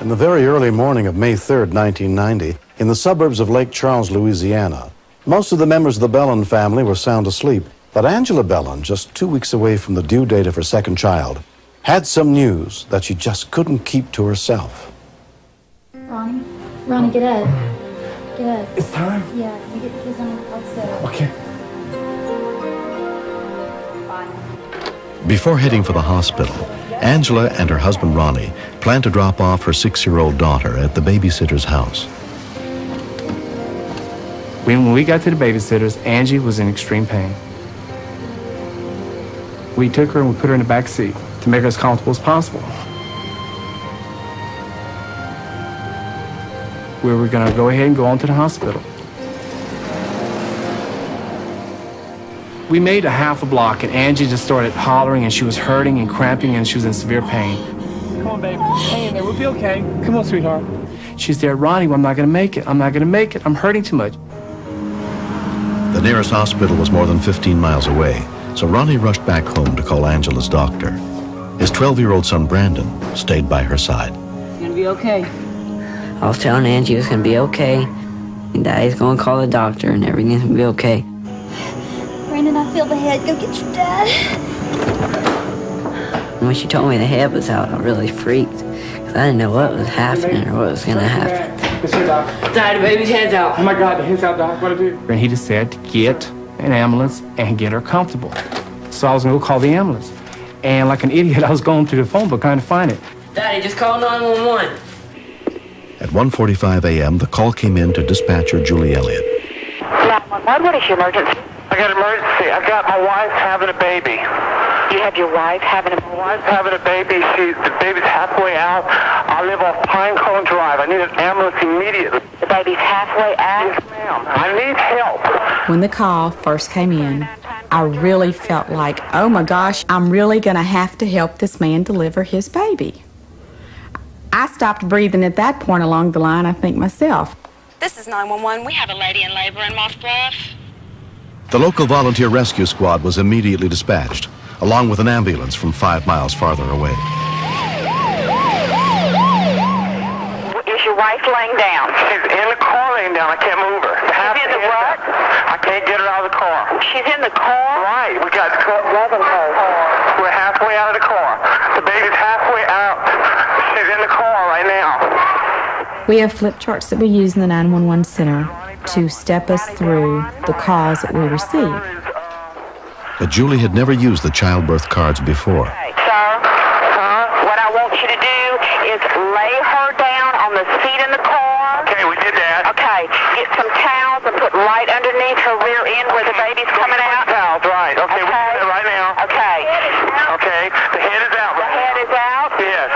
In the very early morning of May 3rd, 1990, in the suburbs of Lake Charles, Louisiana, most of the members of the Bellin family were sound asleep, but Angela Bellin, just 2 weeks away from the due date of her second child, had some news that she just couldn't keep to herself. Ronnie, get up. Get up. It's time? Yeah, you get the kids on the outside. Okay. Before heading for the hospital, Angela and her husband Ronnie planned to drop off her 6-year-old daughter at the babysitter's house. When we got to the babysitter's, Angie was in extreme pain. We took her and we put her in the back seat to make her as comfortable as possible. We were going to go ahead and go on to the hospital. We made a half a block and Angie just started hollering and she was hurting and cramping and she was in severe pain. Come on, baby. Hang in there. We'll be okay. Come on, sweetheart. She's there, Ronnie, I'm not going to make it. I'm not going to make it. I'm hurting too much. The nearest hospital was more than 15 miles away, so Ronnie rushed back home to call Angela's doctor. His 12-year-old son, Brandon, stayed by her side. It's going to be okay. I was telling Angie it's going to be okay. And Daddy's going to call the doctor and everything's going to be okay. Brandon, I feel the head. Go get your dad. And when she told me the head was out, I really freaked. Because I didn't know what was happening or what was going to happen. It's here, Doc. Dad, the baby's head's out. Oh, my God, the head's out, Doc. What do I do? And he just said to get an ambulance and get her comfortable. So I was going to go call the ambulance. And like an idiot, I was going through the phone book trying to find it. Daddy, just call 911. At 1:45 a.m., the call came in to dispatcher Julie Elliott. 911, what is your emergency? I got an emergency. I got my wife having a baby. You have your wife having a... My wife's having a baby. The baby's halfway out. I live off Pine Cone Drive. I need an ambulance immediately. The baby's halfway out? Yes, ma'am. I need help. When the call first came in, I really felt like, oh my gosh, I'm really going to have to help this man deliver his baby. I stopped breathing at that point along the line, I think myself. This is 911. We have a lady in labor in Moss Bluff. The local volunteer rescue squad was immediately dispatched, along with an ambulance from 5 miles farther away. Is your wife laying down? She's in the car laying down. I can't move her. She's in the what? I can't get her out of the car. She's in the car? Right. We got 11 cars. We're halfway out of the car. The baby's halfway out. She's in the car right now. We have flip charts that we use in the 911 center to step us through the calls that we receive. But Julie had never used the childbirth cards before. Okay, sir, what I want you to do is lay her down on the seat in the car. Okay, we did that. Okay, get some towels and put right underneath her rear end where the baby's coming out. Towels, right. Okay, we did it right now. Okay. Okay, the head is out right now. The head is out? Yes.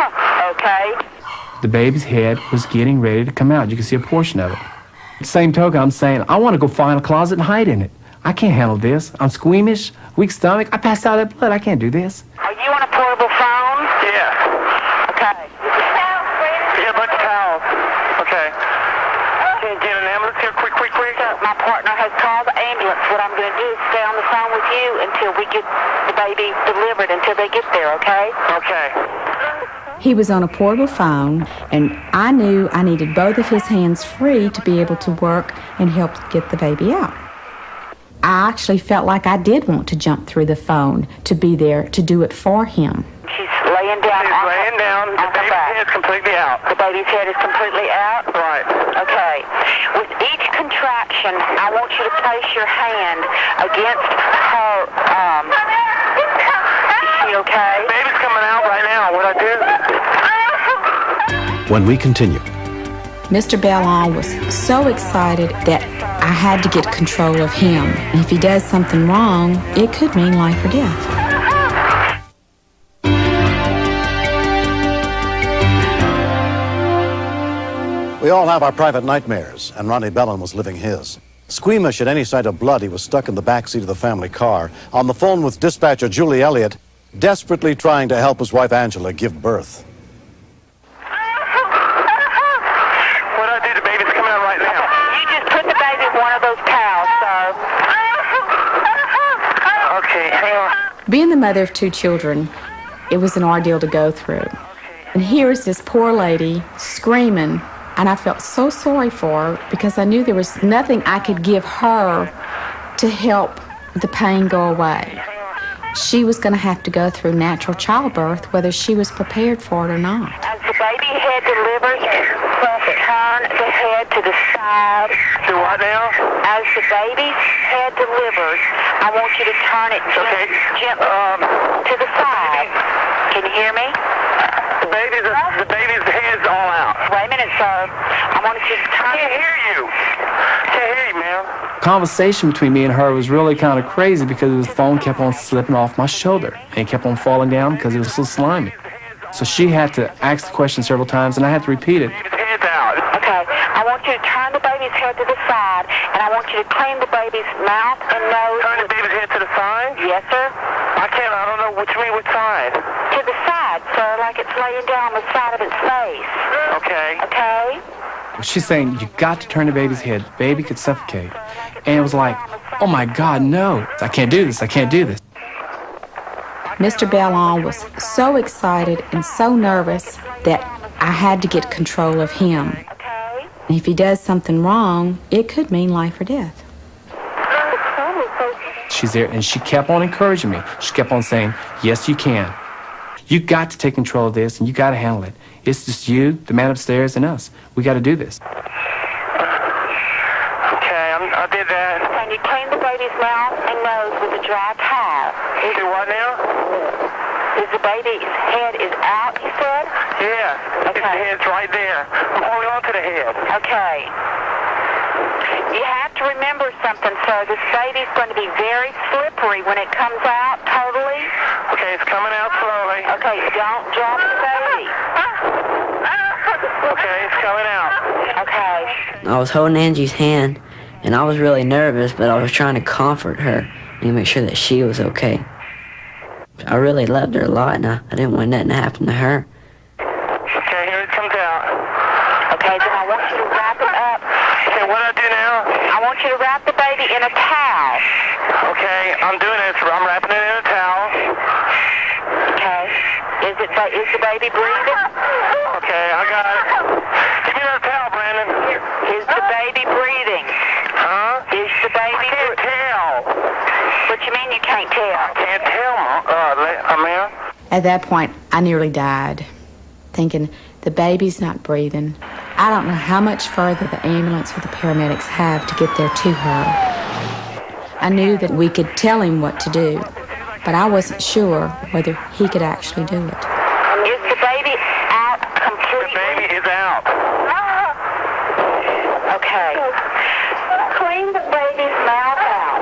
Okay. The baby's head was getting ready to come out. You can see a portion of it. Same token, I'm saying, I want to go find a closet and hide in it. I can't handle this. I'm squeamish, weak stomach. I passed out that blood. I can't do this. Are you on a portable phone? Yes. Okay. Yeah, a bunch of towels. Okay. Can you get an ambulance here? Quick. My partner has called the ambulance. What I'm going to do is stay on the phone with you until we get the baby delivered, until they get there, okay? Okay. He was on a portable phone, and I knew I needed both of his hands free to be able to work and help get the baby out. I actually felt like I did want to jump through the phone to be there to do it for him. She's laying down. She's laying down. The baby's head is completely out. The baby's head is completely out? Right. Okay. With each contraction, I want you to place your hand against her, is she okay? The baby's coming out right now. What I do? When we continue. Mr. Bellin was so excited that I had to get control of him. And if he does something wrong, it could mean life or death. We all have our private nightmares, and Ronnie Bellin was living his. Squeamish at any sight of blood, he was stuck in the backseat of the family car, on the phone with dispatcher Julie Elliott, desperately trying to help his wife Angela give birth. What I do? The baby's coming out right now. You just put the baby in one of those towels, sir. Okay, hang on. Being the mother of 2 children, it was an ordeal to go through. And here is this poor lady screaming, and I felt so sorry for her because I knew there was nothing I could give her to help the pain go away. She was going to have to go through natural childbirth whether she was prepared for it or not. As the baby head delivers, turn the head to the side. Do what now? As the baby's head delivers, I want you to turn it gently to the side. Can you hear me? The baby's head's all out. Wait a minute, sir. I want you to turn it. Can't hear you. Can't hear you, ma'am. Conversation between me and her was really kind of crazy because the phone kept on slipping off my shoulder and it kept on falling down because it was so slimy. So she had to ask the question several times and I had to repeat it. Head's out. Okay, I want you to turn the baby's head to the side, and I want you to clean the baby's mouth and nose. Turn the baby's head to the side? Yes, sir. I don't know which side. To the side, sir, like it's laying down on the side of its face. Okay. Okay? She's saying, you got to turn the baby's head. The baby could suffocate. And it was like, oh my God, no. I can't do this. I can't do this. Mr. Bellon was so excited and so nervous that I had to get control of him. Okay? And if he does something wrong, it could mean life or death. She's there, and she kept on encouraging me. She kept on saying, yes, you can. You got to take control of this, and you got to handle it. It's just you, the man upstairs, and us. We got to do this. Okay, I did that. Can you clean the baby's mouth and nose with a dry towel? Do what now? Is the baby's head is out, you said? Yeah. Okay. The head's right there. I'm holding on to the head. Okay. You have to remember something, sir. This baby's going to be very slippery when it comes out totally. Okay, it's coming out slowly. Okay, don't drop the baby. Okay, it's coming out. Okay. I was holding Angie's hand, and I was really nervous, but I was trying to comfort her and make sure that she was okay. I really loved her a lot, and I didn't want nothing to happen to her. Okay, here it comes out. Okay, then I want you to wrap it up. Okay, what do I do now? I want you to wrap the baby in a towel. Okay, I'm doing it. I'm wrapping it in a towel. Okay. Is the baby breathing? Okay, I got it. Give me another towel, Brandon. Is the baby breathing? Huh? Is the baby? I can't tell. What you mean you can't tell? I can't tell, ma'am. At that point, I nearly died, thinking the baby's not breathing. I don't know how much further the ambulance or the paramedics have to get there to her. I knew that we could tell him what to do, but I wasn't sure whether he could actually do it. Is the baby out completely? The baby is out. Okay. Clean the baby's mouth out.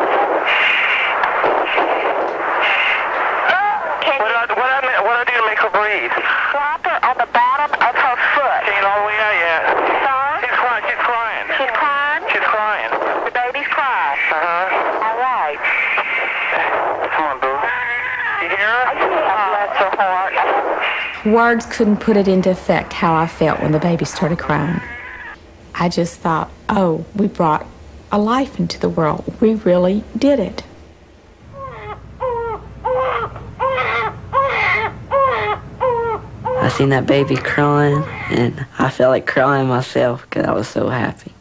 What do I do to make her breathe? Slap her on the bottom of her foot. She ain't all the way out yet. Son? She's crying. She's crying. She's crying? She's crying. The baby's crying. Uh-huh. All right. Come on, boo. You hear her? Bless her heart. Words couldn't put it into effect how I felt when the baby started crying. I just thought, oh, we brought a life into the world. We really did it. I seen that baby crying, and I felt like crying myself because I was so happy.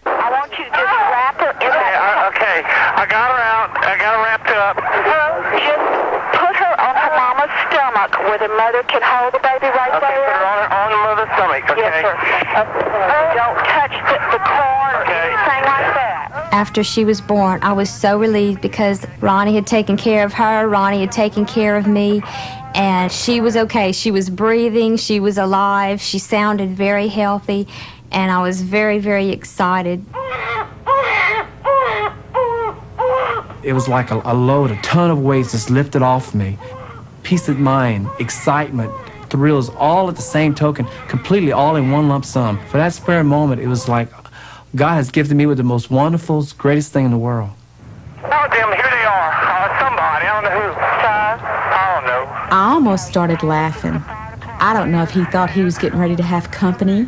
I want you to just wrap her in that. Okay. I got her out. I got her wrapped up. Just put her on her mama's stomach where the mother can hold the baby right Okay, there. put her on the mother's stomach, okay? Yes, sir. Don't touch the corn or Okay. anything like that. After she was born, I was so relieved because Ronnie had taken care of her, Ronnie had taken care of me, and she was okay. She was breathing, she was alive, she sounded very healthy, and I was very, very excited. It was like a load, a ton of weights just lifted off me. Peace of mind, excitement, thrills, all at the same token, completely all in one lump sum. For that spare moment, it was like God has gifted me with the most wonderful, greatest thing in the world. Oh, damn, here they are. Somebody, I don't know who. I don't know. I almost started laughing. I don't know if he thought he was getting ready to have company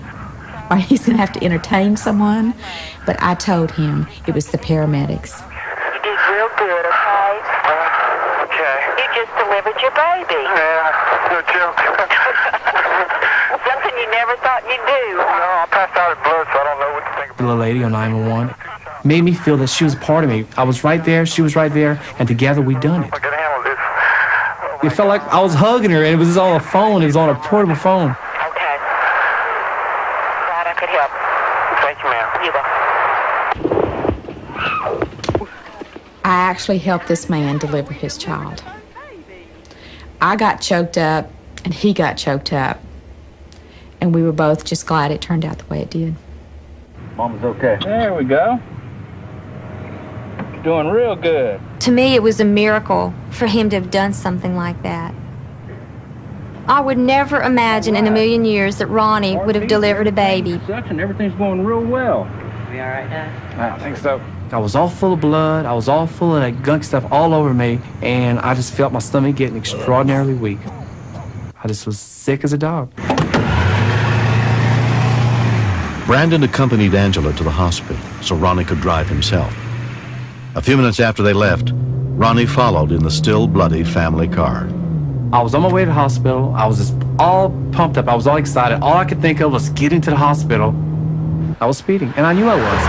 or he's going to have to entertain someone, but I told him it was the paramedics. You did real good, okay? Okay. You just delivered your baby. Yeah, no joke. Something you never thought you'd do. No, I passed out at blood, so I don't know what to think The little lady on 911 made me feel that she was a part of me. I was right there, she was right there, and together we done it. I gotta handle this. It felt like I was hugging her, and it was on a phone. It was on a portable phone. Okay. Glad I could help. Thank you, ma'am. You will. I actually helped this man deliver his child. I got choked up, and he got choked up. And we were both just glad it turned out the way it did. Mama's okay. There we go. Doing real good. To me, it was a miracle for him to have done something like that. I would never imagine in a million years that Ronnie would have delivered a baby. And everything's going real well. We all right now? I think so. I was all full of blood. I was all full of that gunk stuff all over me, and I just felt my stomach getting extraordinarily weak. I just was sick as a dog. Brandon accompanied Angela to the hospital so Ronnie could drive himself. A few minutes after they left, Ronnie followed in the still bloody family car. I was on my way to the hospital. I was just all pumped up. I was all excited. All I could think of was getting to the hospital. I was speeding, and I knew I was.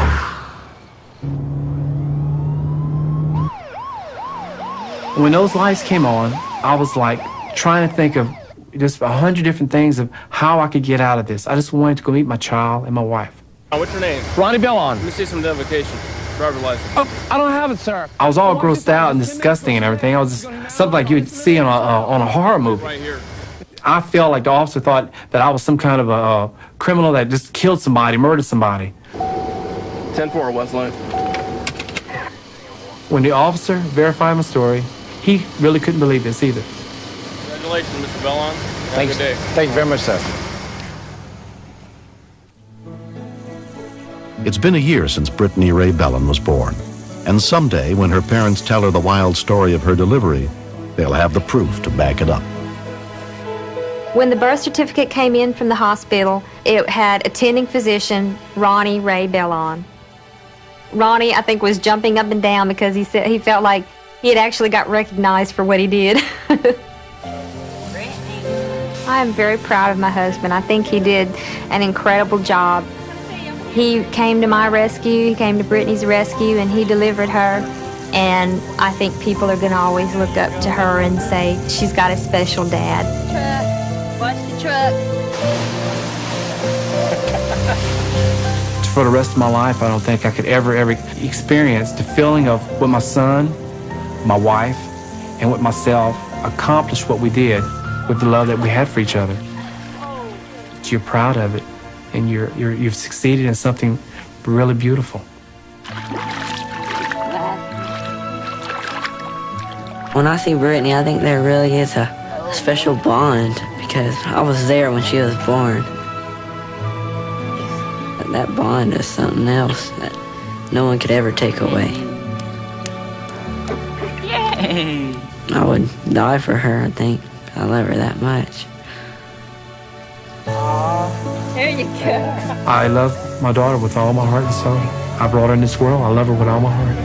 When those lights came on, I was like trying to think of just 100 different things of how I could get out of this. I just wanted to go meet my child and my wife. What's your name? Ronnie Bellon. Let me see some identification. Driver's license. Oh, I don't have it, sir. I was all grossed out and disgusting and everything. I was just something like you would see on a horror movie. Right here. I felt like the officer thought that I was some kind of a criminal that just killed somebody, murdered somebody. 10-4 West Line. When the officer verified my story, he really couldn't believe this either. Congratulations, Mr. Bellon. Have a good day. Thank you very much, sir. It's been a year since Brittany Ray Bellon was born, and someday when her parents tell her the wild story of her delivery, they'll have the proof to back it up. When the birth certificate came in from the hospital, it had attending physician Ronnie Ray Bellon. Ronnie, I think, was jumping up and down because he said he felt like he had actually got recognized for what he did. I am very proud of my husband. I think he did an incredible job. He came to my rescue, he came to Brittany's rescue, and he delivered her. And I think people are going to always look up to her and say, she's got a special dad. Watch the truck. For the rest of my life, I don't think I could ever experience the feeling of with my son, my wife, and with myself, accomplish what we did with the love that we had for each other. You're proud of it, and you've succeeded in something really beautiful. When I see Brittany, I think there really is a special bond because I was there when she was born. That bond is something else that no one could ever take away. Yay! I would die for her, I think. I love her that much. There you go. I love my daughter with all my heart and soul. I brought her in this world. I love her with all my heart.